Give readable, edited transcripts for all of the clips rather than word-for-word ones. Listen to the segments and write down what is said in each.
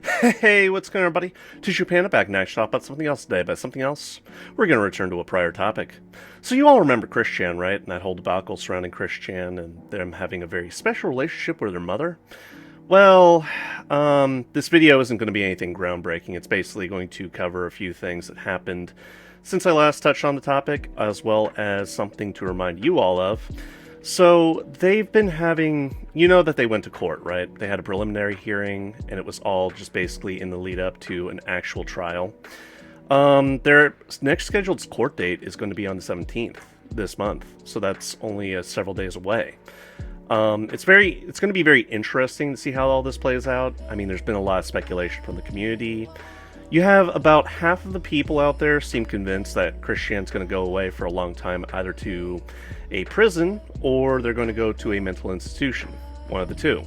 Hey, what's going on, everybody? Tissue Panda back next. Talk about something else today. But something else, we're going to return to a prior topic. So you all remember Christian, right? And that whole debacle surrounding Christian and them having a very special relationship with their mother. Well, this video isn't going to be anything groundbreaking. It's basically going to cover a few things that happened since I last touched on the topic, as well as something to remind you all of. So they've been having, you know that they went to court, right? They had a preliminary hearing, and it was all just basically in the lead up to an actual trial. Their next scheduled court date is going to be on the 17th this month, so that's only several days away. It's going to be very interesting to see how all this plays out. I mean, there's been a lot of speculation from the community. You have about half of the people out there seem convinced that Christian's going to go away for a long time, either to a prison or they're going to go to a mental institution, one of the two.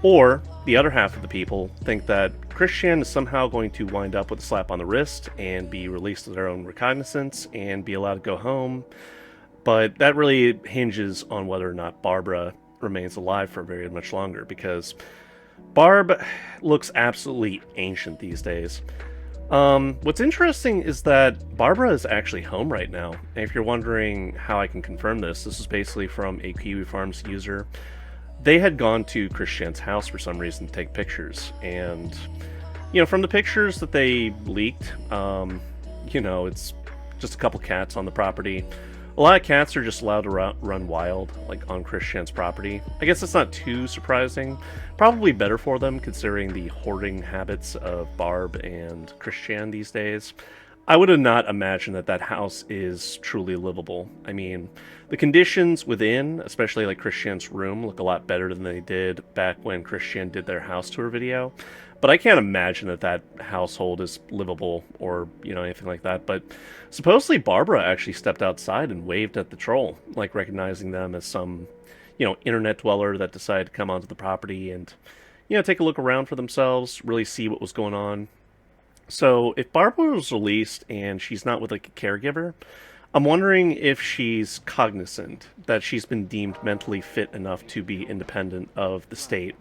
Or the other half of the people think that Christian is somehow going to wind up with a slap on the wrist and be released to their own recognizance and be allowed to go home. But that really hinges on whether or not Barbara remains alive for very much longer, because Barb looks absolutely ancient these days. What's interesting is that Barbara is actually home right now. And if you're wondering how I can confirm this, this is basically from a Kiwi Farms user. They had gone to Christian's house for some reason to take pictures. And, from the pictures that they leaked, it's just a couple cats on the property. A lot of cats are just allowed to run wild, like on Christian's property. I guess it's not too surprising. Probably better for them, considering the hoarding habits of Barb and Christian these days. I would have not imagined that house is truly livable. I mean, the conditions within, especially like Christian's room, look a lot better than they did back when Christian did their house tour video. But I can't imagine that household is livable or, anything like that. But supposedly Barbara actually stepped outside and waved at the troll, like recognizing them as some, internet dweller that decided to come onto the property and, take a look around for themselves, really see what was going on. So if Barbara was released and she's not with like a caregiver, I'm wondering if she's cognizant that she's been deemed mentally fit enough to be independent of the state.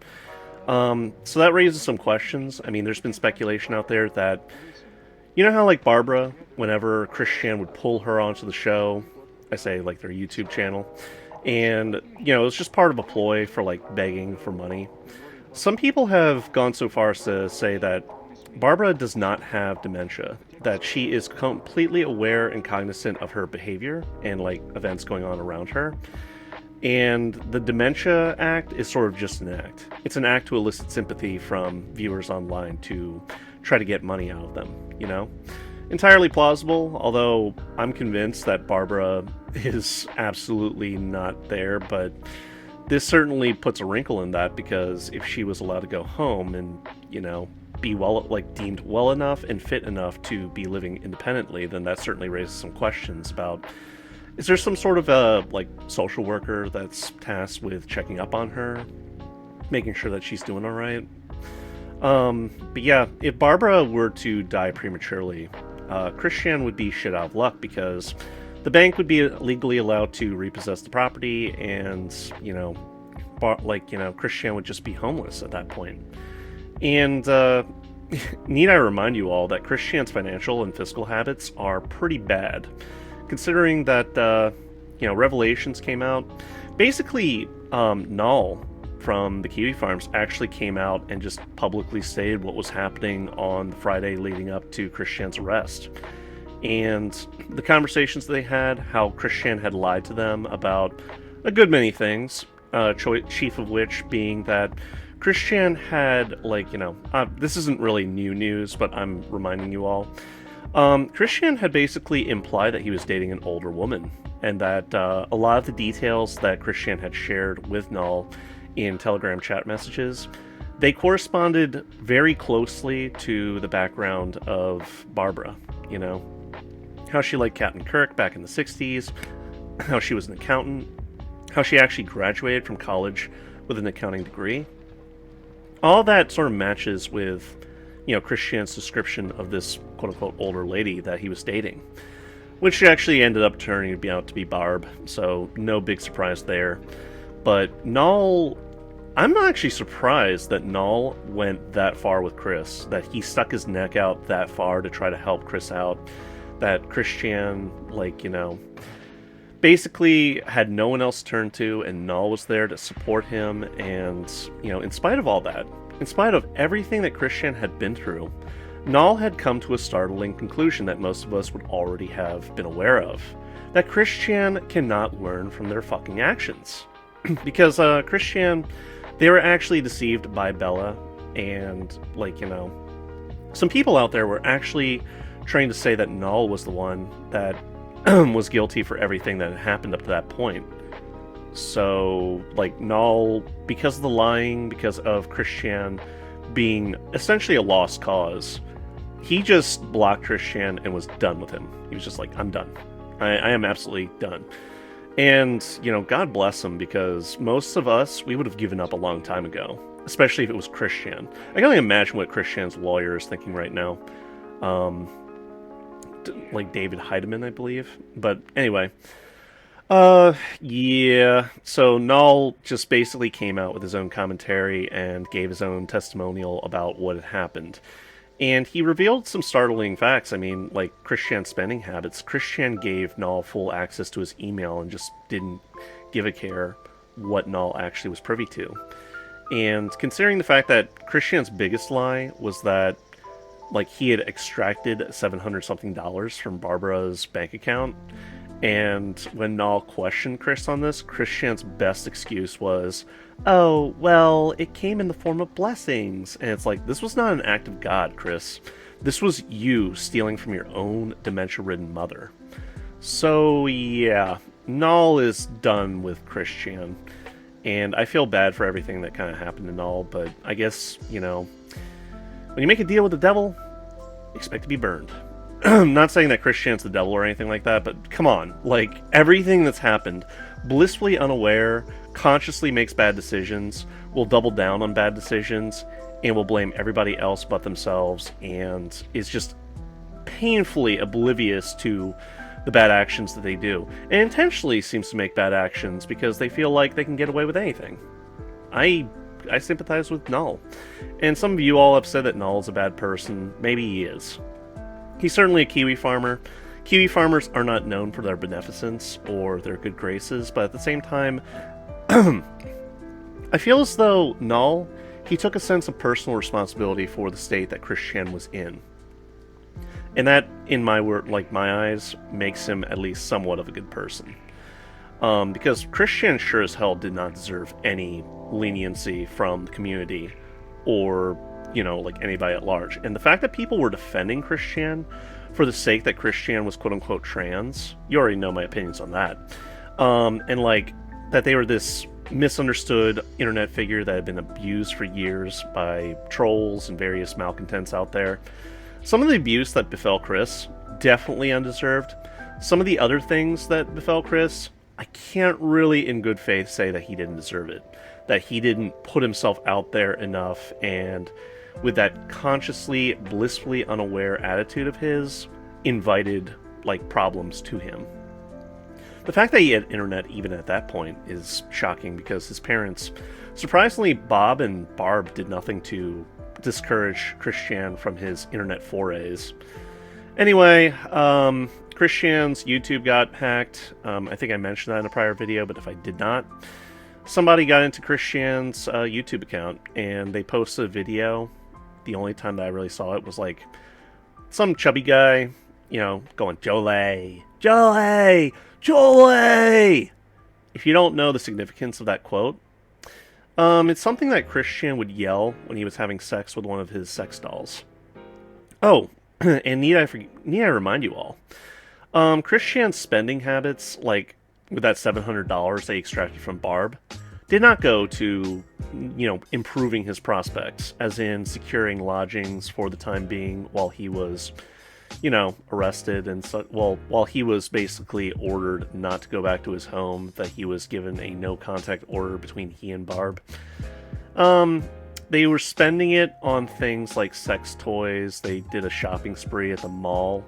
So that raises some questions. I mean, there's been speculation out there that, how like Barbara, whenever Christian would pull her onto the show, I say like their YouTube channel, and, it's just part of a ploy for like begging for money. Some people have gone so far as to say that Barbara does not have dementia, that she is completely aware and cognizant of her behavior and like events going on around her. And the dementia act is sort of just an act. It's an act to elicit sympathy from viewers online to try to get money out of them, Entirely plausible, although I'm convinced that Barbara is absolutely not there, but this certainly puts a wrinkle in that, because if she was allowed to go home and, be deemed well enough and fit enough to be living independently, then that certainly raises some questions about, is there some sort of a social worker that's tasked with checking up on her, making sure that she's doing all right? But yeah, if Barbara were to die prematurely, Christian would be shit out of luck, because the bank would be legally allowed to repossess the property, and Christian would just be homeless at that point. And need I remind you all that Christian's financial and fiscal habits are pretty bad, considering that revelations came out. Basically, Null from the Kiwi Farms actually came out and just publicly stated what was happening on the Friday leading up to Christian's arrest. And the conversations they had, how Christian had lied to them about a good many things, chief of which being that Christian had, this isn't really new news, but I'm reminding you all. Christian had basically implied that he was dating an older woman, and that a lot of the details that Christian had shared with Null in Telegram chat messages, they corresponded very closely to the background of Barbara, How she liked Captain Kirk back in the 60s, how she was an accountant, how she actually graduated from college with an accounting degree. All that sort of matches with, Christian's description of this quote-unquote older lady that he was dating, which actually ended up turning out to be Barb, so no big surprise there. But Null, I'm actually surprised that Null went that far with Chris, that he stuck his neck out that far to try to help Chris out, that Christian, like, basically had no one else to turn to, and Null was there to support him, and, in spite of all that, in spite of everything that Christian had been through, Null had come to a startling conclusion that most of us would already have been aware of, that Christian cannot learn from their fucking actions. Because, Christian, they were actually deceived by Bella, and, some people out there were actually trying to say that Null was the one that was guilty for everything that had happened up to that point. So, Null, because of the lying, because of Christian being essentially a lost cause, he just blocked Christian and was done with him. He was just like, I'm done. I am absolutely done. And, God bless him, because most of us, we would have given up a long time ago, especially if it was Christian. I can only imagine what Christian's lawyer is thinking right now. David Heidemann, I believe. But anyway, yeah. So Null just basically came out with his own commentary and gave his own testimonial about what had happened. And he revealed some startling facts. I mean, Christian's spending habits. Christian gave Null full access to his email and just didn't give a care what Null actually was privy to. And considering the fact that Christian's biggest lie was that he had extracted $700-something from Barbara's bank account, and when Null questioned Chris on this, Christian's best excuse was, oh, well, it came in the form of blessings. And it's this was not an act of God, Chris. This was you stealing from your own dementia-ridden mother. So, yeah, Null is done with Christian. And I feel bad for everything that kind of happened to Null, but I guess, when you make a deal with the devil, expect to be burned. I'm not saying that Christian's the devil or anything like that, but come on. Everything that's happened, blissfully unaware, consciously makes bad decisions, will double down on bad decisions, and will blame everybody else but themselves, and is just painfully oblivious to the bad actions that they do, and intentionally seems to make bad actions because they feel like they can get away with anything. I sympathize with Null. And some of you all have said that Null is a bad person. Maybe he is. He's certainly a Kiwi farmer. Kiwi farmers are not known for their beneficence or their good graces, but at the same time, I feel as though Null, he took a sense of personal responsibility for the state that Christian was in. And that, in my eyes, makes him at least somewhat of a good person. Because Christian sure as hell did not deserve any leniency from the community or, anybody at large. And the fact that people were defending Christian for the sake that Christian was quote-unquote trans, you already know my opinions on that. And, that they were this misunderstood internet figure that had been abused for years by trolls and various malcontents out there. Some of the abuse that befell Chris, definitely undeserved. Some of the other things that befell Chris, I can't really in good faith say that he didn't deserve it. That he didn't put himself out there enough, and with that consciously, blissfully unaware attitude of his, invited, problems to him. The fact that he had internet even at that point is shocking because his parents, surprisingly, Bob and Barb did nothing to discourage Christian from his internet forays. Anyway, Christian's YouTube got hacked. I think I mentioned that in a prior video, but if I did not, somebody got into Christian's YouTube account, and they posted a video. The only time that I really saw it was some chubby guy, going, Jolie, Jolie, Jolie! If you don't know the significance of that quote, it's something that Christian would yell when he was having sex with one of his sex dolls. Oh, and need I remind you all, Christian's spending habits, with that $700 they extracted from Barb, did not go to, improving his prospects, as in securing lodgings for the time being while he was, arrested, and while he was basically ordered not to go back to his home, that he was given a no-contact order between he and Barb. They were spending it on things like sex toys. They did a shopping spree at the mall.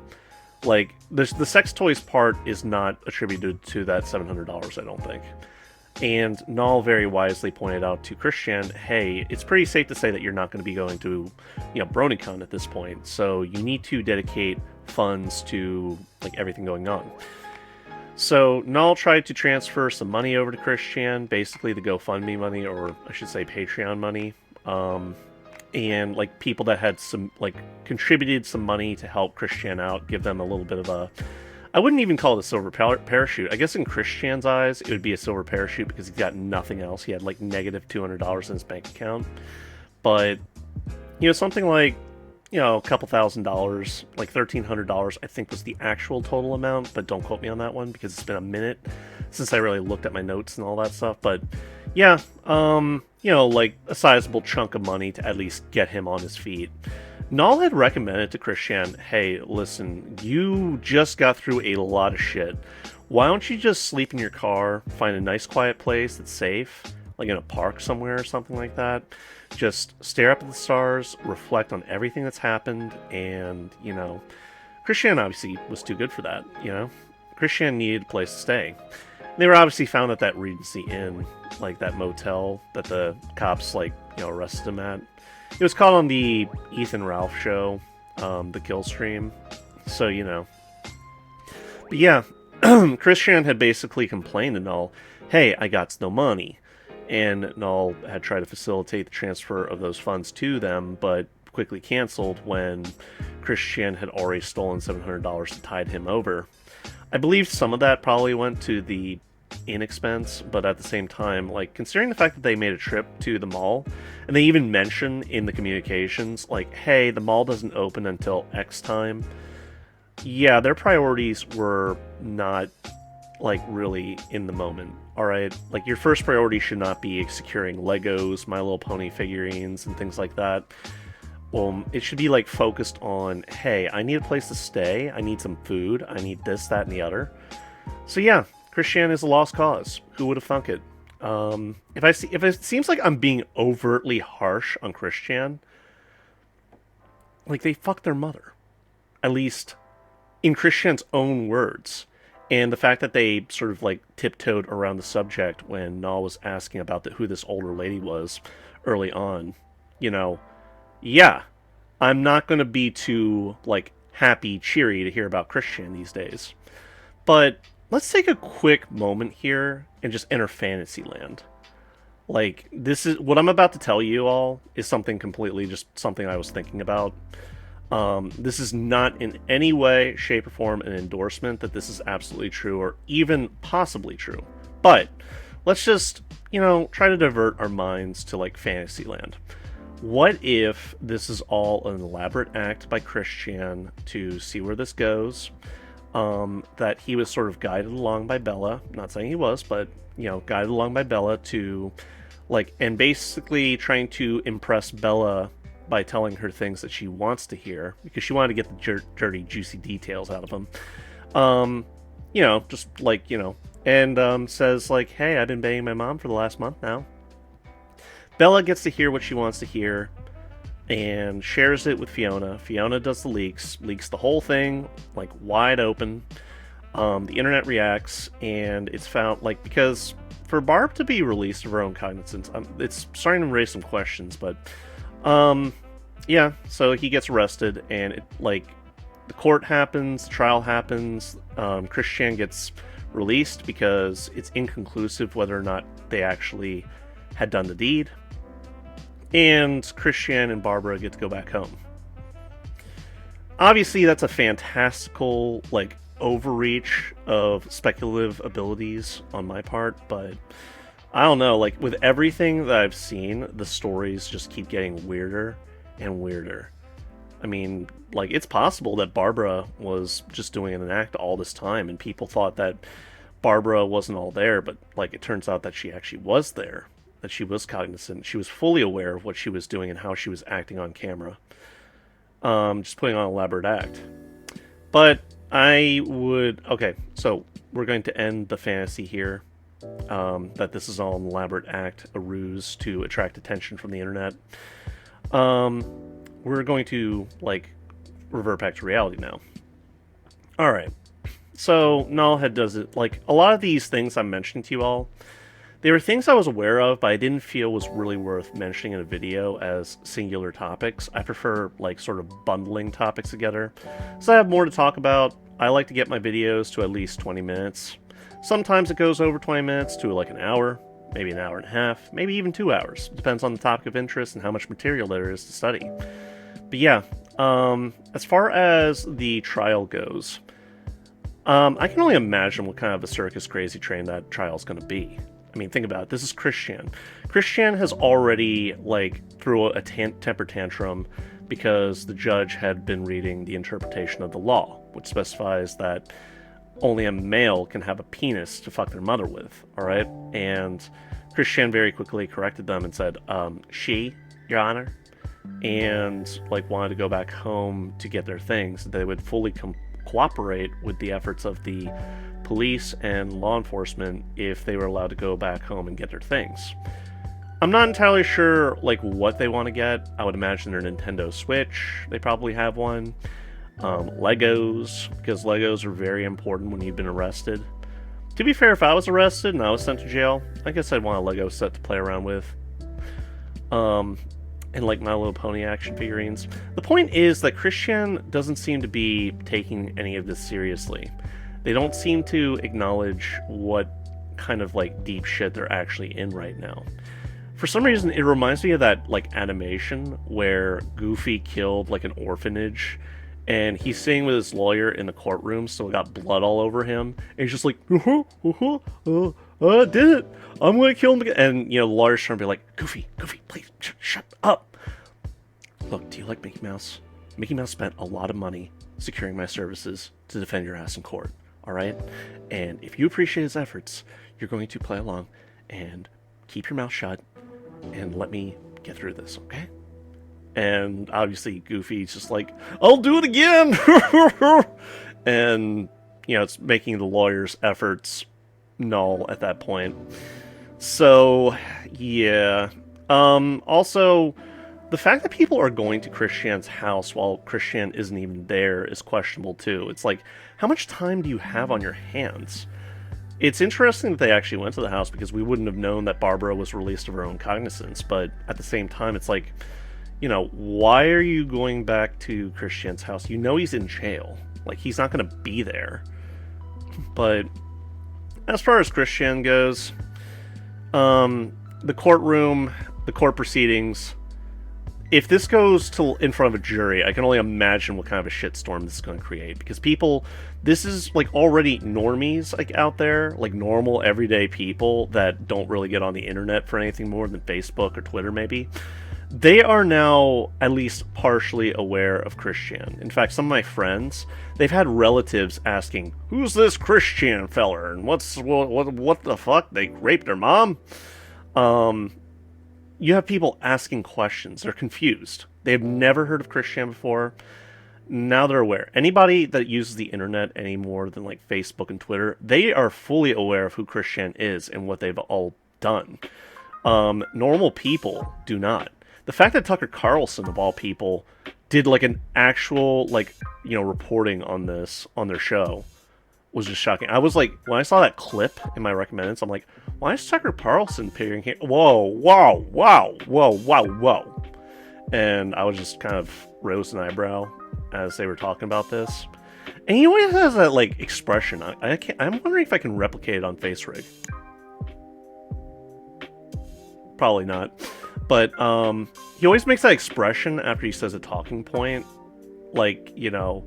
The sex toys part is not attributed to that $700, I don't think. And Null very wisely pointed out to Christian, hey, it's pretty safe to say that you're not going to be going to, BronyCon at this point. So you need to dedicate funds to like everything going on. So Null tried to transfer some money over to Christian, basically the GoFundMe money, or I should say Patreon money. And like people that had some like contributed some money to help Christian out, give them a little bit of a, I wouldn't even call it a silver parachute. I guess in Christian's eyes, it would be a silver parachute because he's got nothing else. He had like negative $200 in his bank account. But, something like, a couple $1,000s, like $1,300, I think was the actual total amount. But don't quote me on that one because it's been a minute since I really looked at my notes and all that stuff. But yeah, like a sizable chunk of money to at least get him on his feet. Null had recommended to Christian, hey, listen, you just got through a lot of shit. Why don't you just sleep in your car, find a nice quiet place that's safe, like in a park somewhere or something like that. Just stare up at the stars, reflect on everything that's happened, and, Christian obviously was too good for that, Christian needed a place to stay. They were obviously found at that Regency Inn, like that motel that the cops, arrested him at. It was called on the Ethan Ralph show, the kill stream. So, But yeah, Christian had basically complained to Null, hey, I got no money. And Null had tried to facilitate the transfer of those funds to them, but quickly canceled when Christian had already stolen $700 to tide him over. I believe some of that probably went to the inn expense, but at the same time, like, considering the fact that they made a trip to the mall, and they even mention in the communications, like, hey, the mall doesn't open until X time. Yeah, their priorities were not, like, really in the moment, alright? Like, your first priority should not be securing Legos, My Little Pony figurines, and things like that. It should be, like, focused on, hey, I need a place to stay, I need some food, I need this, that, and the other. So yeah, Christian is a lost cause. Who would have thunk it? If it seems like I'm being overtly harsh on Christian, like, they fucked their mother. At least in Christian's own words. And the fact that they sort of like tiptoed around the subject when Null was asking about who this older lady was early on, yeah, I'm not going to be too like happy, cheery to hear about Christian these days. But let's take a quick moment here and just enter Fantasyland. Like, this is what I'm about to tell you all is something completely just something I was thinking about. This is not in any way, shape, or form an endorsement that this is absolutely true or even possibly true. But let's just, try to divert our minds to like Fantasyland. What if this is all an elaborate act by Christian to see where this goes? That he was sort of guided along by Bella. Not saying he was, but, guided along by Bella to, like, and basically trying to impress Bella by telling her things that she wants to hear, because she wanted to get the dirty, juicy details out of him. Just like, and says, like, hey, I've been banging my mom for the last month now. Bella gets to hear what she wants to hear and shares it with Fiona. Fiona does the leaks the whole thing, like, wide open. The internet reacts, and it's found, like, because for Barb to be released of her own cognizance, it's starting to raise some questions, but yeah, so he gets arrested, and the court happens, the trial happens, Christian gets released because it's inconclusive whether or not they actually had done the deed, and Christian and Barbara get to go back home. Obviously, that's a fantastical, like, overreach of speculative abilities on my part, but I don't know, like, with everything that I've seen, the stories just keep getting weirder and weirder. I mean, like, it's possible that Barbara was just doing an act all this time, and people thought that Barbara wasn't all there, but, like, it turns out that she actually was there, that she was cognizant, she was fully aware of what she was doing and how she was acting on camera. Just putting on an elaborate act. But okay, so we're going to end the fantasy here. That this is all an elaborate act, a ruse to attract attention from the internet. We're going to, like, revert back to reality now. Alright. So, Nullhead does it. Like, a lot of these things I'm mentioning to you all, They were things I was aware of, but I didn't feel was really worth mentioning in a video as singular topics. I prefer, like, sort of bundling topics together. So I have more to talk about. I like to get my videos to at least 20 minutes. Sometimes it goes over 20 minutes to like an hour, maybe an hour and a half, maybe even 2 hours. Depends on the topic of interest and how much material there is to study. But yeah, as far as the trial goes, I can only imagine what kind of a circus crazy train that trial is going to be. I mean, think about it. This is Christian. Christian has already, like, threw a temper tantrum because the judge had been reading the interpretation of the law, which specifies that only a male can have a penis to fuck their mother with, alright? And Christian very quickly corrected them and said, she, Your Honor, and, like, wanted to go back home to get their things. They would fully cooperate with the efforts of the police and law enforcement if they were allowed to go back home and get their things. I'm not entirely sure, like, what they want to get. I would imagine their Nintendo Switch. They probably have one. Legos, because Legos are very important when you've been arrested. To be fair, if I was arrested and I was sent to jail, I guess I'd want a Lego set to play around with. And like My Little Pony action figurines. The point is that Christian doesn't seem to be taking any of this seriously. They don't seem to acknowledge what kind of, like, deep shit they're actually in right now. For some reason, it reminds me of that, like, animation where Goofy killed, like, an orphanage, and he's sitting with his lawyer in the courtroom, so it got blood all over him, and he's just like, I did it! I'm gonna kill him again! And, you know, the lawyer's trying to be like, Goofy, please, shut up! Look, do you like Mickey Mouse? Mickey Mouse spent a lot of money securing my services to defend your ass in court, alright? And if you appreciate his efforts, you're going to play along and keep your mouth shut and let me get through this, okay? And obviously Goofy's just like, I'll do it again! And, you know, it's making the lawyer's efforts null at that point. So, yeah. Also, the fact that people are going to Christian's house while Christian isn't even there is questionable too. It's like, how much time do you have on your hands? It's interesting that they actually went to the house because we wouldn't have known that Barbara was released of her own cognizance, but at the same time, it's like, you know, why are you going back to Christian's house? You know he's in jail. Like, he's not going to be there. But as far as Christian goes, the courtroom, the court proceedings, if this goes to in front of a jury, I can only imagine what kind of a shitstorm this is going to create. Because people, this is, like, already normies, like, out there, like, normal, everyday people that don't really get on the internet for anything more than Facebook or Twitter, maybe. They are now at least partially aware of Christian. In fact, some of my friends, they've had relatives asking, who's this Christian feller? And what the fuck? They raped their mom? You have people asking questions. They're confused. They've never heard of Christian before. Now they're aware. Anybody that uses the internet any more than, like, Facebook and Twitter, they are fully aware of who Christian is and what they've all done. Normal people do not. The fact that Tucker Carlson, of all people, did, like, an actual, like, you know, reporting on this on their show was just shocking. I was like, when I saw that clip in my recommendeds, I'm like, why is Tucker Carlson appearing here? Whoa. And I was just kind of rose an eyebrow as they were talking about this. And he always has that, like, expression. I'm wondering if I can replicate it on FaceRig. Probably not. But he always makes that expression after he says a talking point. Like, you know,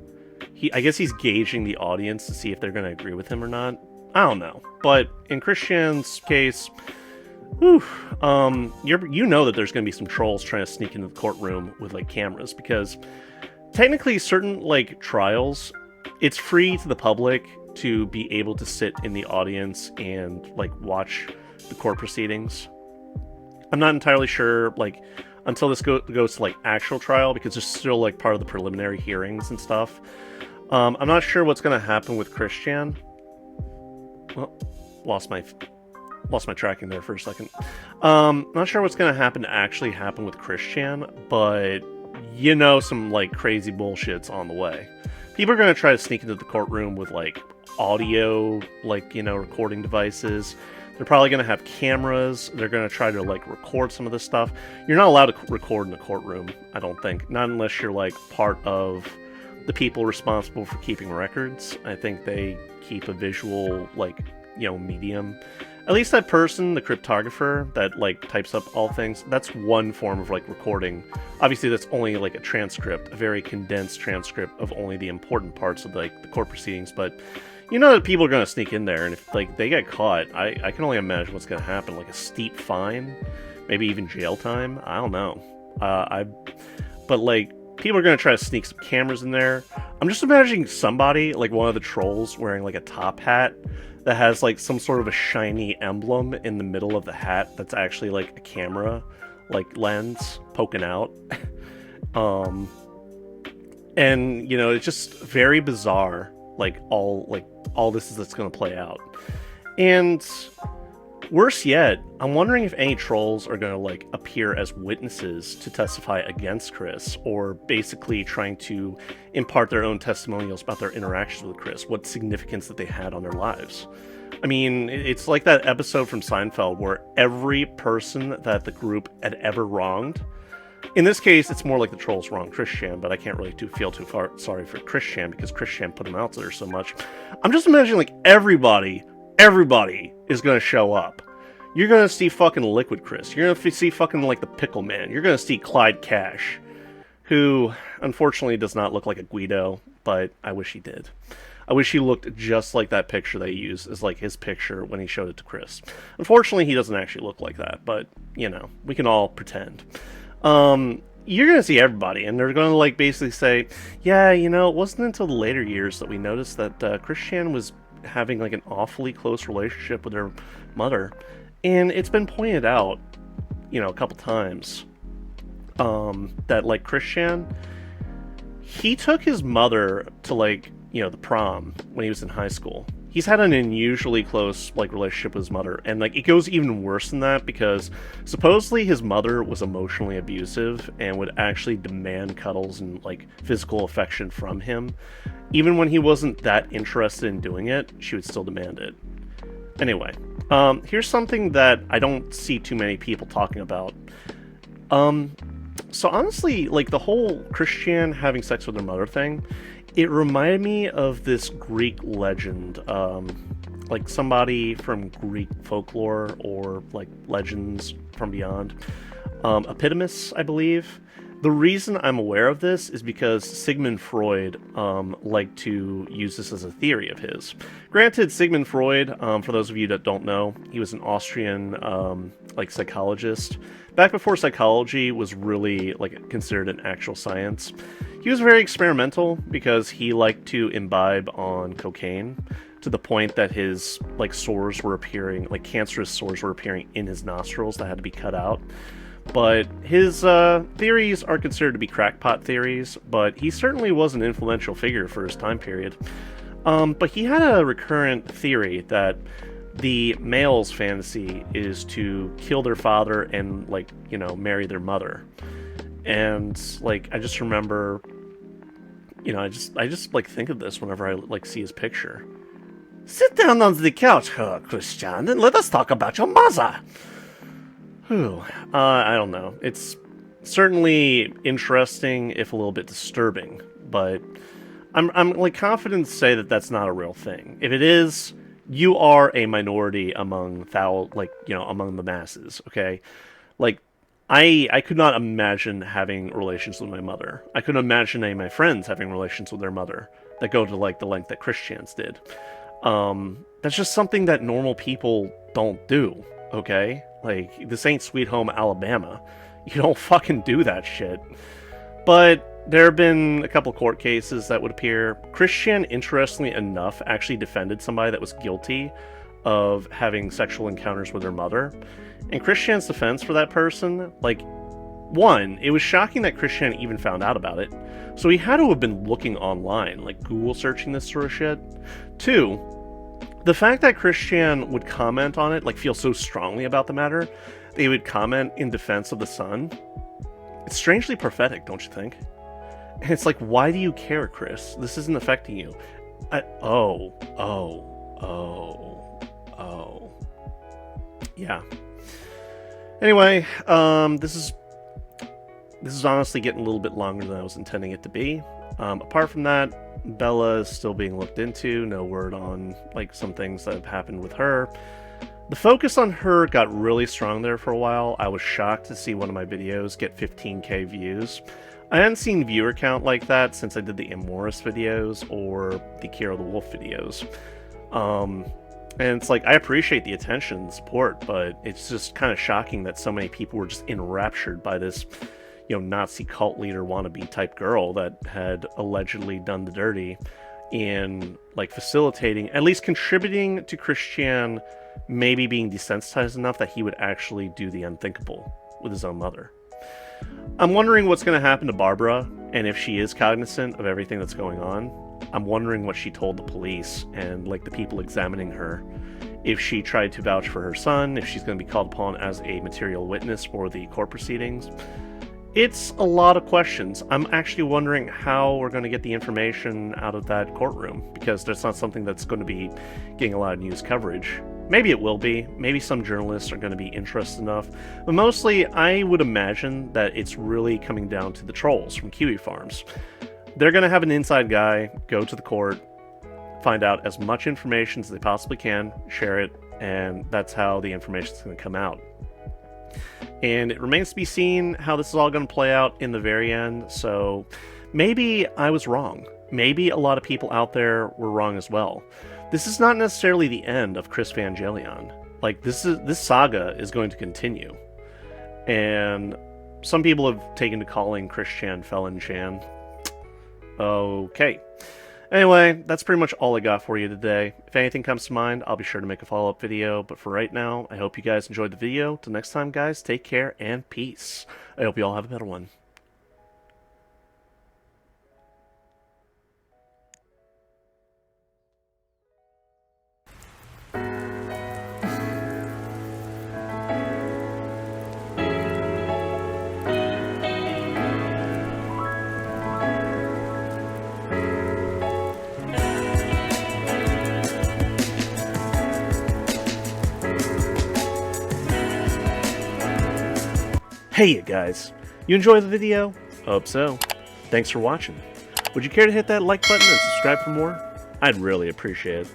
I guess he's gauging the audience to see if they're going to agree with him or not. I don't know. But in Christian's case, you know that there's going to be some trolls trying to sneak into the courtroom with, like, cameras. Because technically certain, like, trials, it's free to the public to be able to sit in the audience and, like, watch the court proceedings. I'm not entirely sure, like, until this goes to, like, actual trial, because there's still, like, part of the preliminary hearings and stuff. I'm not sure what's going to happen with Christian. Well, lost my tracking there for a second. Not sure what's going to actually happen with Christian, but, you know, some, like, crazy bullshit's on the way. People are going to try to sneak into the courtroom with, like, audio, like, you know, recording devices. They're probably going to have cameras. They're going to try to, like, record some of this stuff. You're not allowed to record in the courtroom, I don't think. Not unless you're, like, part of the people responsible for keeping records. I think they keep a visual, like, medium. At least that person, the cryptographer, that, like, types up all things, that's one form of, like, recording. Obviously, that's only, like, a transcript, a very condensed transcript of only the important parts of, like, the court proceedings, but you know that people are going to sneak in there, and if, like, they get caught, I can only imagine what's going to happen. Like, a steep fine? Maybe even jail time? I don't know. But, like, people are going to try to sneak some cameras in there. I'm just imagining somebody, like one of the trolls, wearing, like, a top hat that has, like, some sort of a shiny emblem in the middle of the hat that's actually, like, a camera, like, lens poking out. And, it's just very bizarre, like, all this is that's going to play out. And worse yet, I'm wondering if any trolls are going to, like, appear as witnesses to testify against Chris, or basically trying to impart their own testimonials about their interactions with Chris, what significance that they had on their lives. I mean, it's like that episode from Seinfeld where every person that the group had ever wronged, in this case, it's more like the trolls wronged Christian, but I can't really feel too sorry for Christian because Christian put him out there so much. I'm just imagining, like, everybody is going to show up. You're going to see fucking Liquid Chris. You're going to see fucking, like, the Pickle Man. You're going to see Clyde Cash, who, unfortunately, does not look like a Guido, but I wish he did. I wish he looked just like that picture they used as, like, his picture when he showed it to Chris. Unfortunately, he doesn't actually look like that, but, we can all pretend. You're going to see everybody, and they're going to, like, basically say, yeah, it wasn't until the later years that we noticed that Christian was having, like, an awfully close relationship with her mother. And it's been pointed out, a couple times, that, like, Christian, he took his mother to, like, the prom when he was in high school. He's had an unusually close, like, relationship with his mother, and, like, it goes even worse than that because supposedly his mother was emotionally abusive and would actually demand cuddles and, like, physical affection from him. Even when he wasn't that interested in doing it, she would still demand it. Anyway, here's something that I don't see too many people talking about. So honestly, like, the whole Christian having sex with her mother thing, it reminded me of this Greek legend, like somebody from Greek folklore or, like, legends from beyond. Epitomus, I believe. The reason I'm aware of this is because Sigmund Freud liked to use this as a theory of his. Granted, Sigmund Freud, for those of you that don't know, he was an Austrian, like, psychologist. Back before psychology was really, like, considered an actual science. He was very experimental because he liked to imbibe on cocaine to the point that his, like, sores were appearing, like, cancerous sores were appearing in his nostrils that had to be cut out. But his theories are considered to be crackpot theories, but he certainly was an influential figure for his time period. But he had a recurrent theory that the male's fantasy is to kill their father and, like, marry their mother. And, like, I just remember, I just like, think of this whenever I, like, see his picture. Sit down on the couch, Christian, and let us talk about your mother. I don't know. It's certainly interesting, if a little bit disturbing, but I'm like, confident to say that that's not a real thing. If it is, you are a minority among among the masses, okay? Like, I could not imagine having relations with my mother. I couldn't imagine any of my friends having relations with their mother that go to, like, the length that Christians did. That's just something that normal people don't do, okay? Like, this ain't Sweet Home Alabama. You don't fucking do that shit. But there have been a couple court cases that would appear. Christian, interestingly enough, actually defended somebody that was guilty of having sexual encounters with their mother. And Christian's defense for that person, like, one, it was shocking that Christian even found out about it. So he had to have been looking online, like Google searching this sort of shit. Two, the fact that Christian would comment on it, like, feel so strongly about the matter, they would comment in defense of the son. It's strangely prophetic, don't you think? And it's like, why do you care, Chris? This isn't affecting you. yeah. Anyway, this is honestly getting a little bit longer than I was intending it to be. Apart from that, Bella is still being looked into. No word on like some things that have happened with her. The focus on her got really strong there for a while. I was shocked to see one of my videos get 15k views. I hadn't seen viewer count like that since I did the Immorus videos or the Kira the Wolf videos. And it's like, I appreciate the attention and support, but it's just kind of shocking that so many people were just enraptured by this, you know, Nazi cult leader wannabe type girl that had allegedly done the dirty in, like, facilitating, at least contributing to Christian maybe being desensitized enough that he would actually do the unthinkable with his own mother. I'm wondering what's going to happen to Barbara, and if she is cognizant of everything that's going on. I'm wondering what she told the police and, like, the people examining her. If she tried to vouch for her son, if she's going to be called upon as a material witness for the court proceedings. It's a lot of questions. I'm actually wondering how we're going to get the information out of that courtroom, because that's not something that's going to be getting a lot of news coverage. Maybe it will be. Maybe some journalists are going to be interested enough. But mostly, I would imagine that it's really coming down to the trolls from Kiwi Farms. They're going to have an inside guy go to the court, find out as much information as they possibly can, share it, and that's how the information is going to come out. And it remains to be seen how this is all going to play out in the very end, so maybe I was wrong. Maybe a lot of people out there were wrong as well. This is not necessarily the end of Chrisvangelion. Like, this saga is going to continue. And some people have taken to calling Christian Felon Chan. Okay. Anyway, that's pretty much all I got for you today. If anything comes to mind, I'll be sure to make a follow-up video, but for right now, I hope you guys enjoyed the video. Till next time, guys, take care and peace. I hope you all have a better one. Hey you guys, you enjoyed the video? Hope so. Thanks for watching. Would you care to hit that like button and subscribe for more? I'd really appreciate it.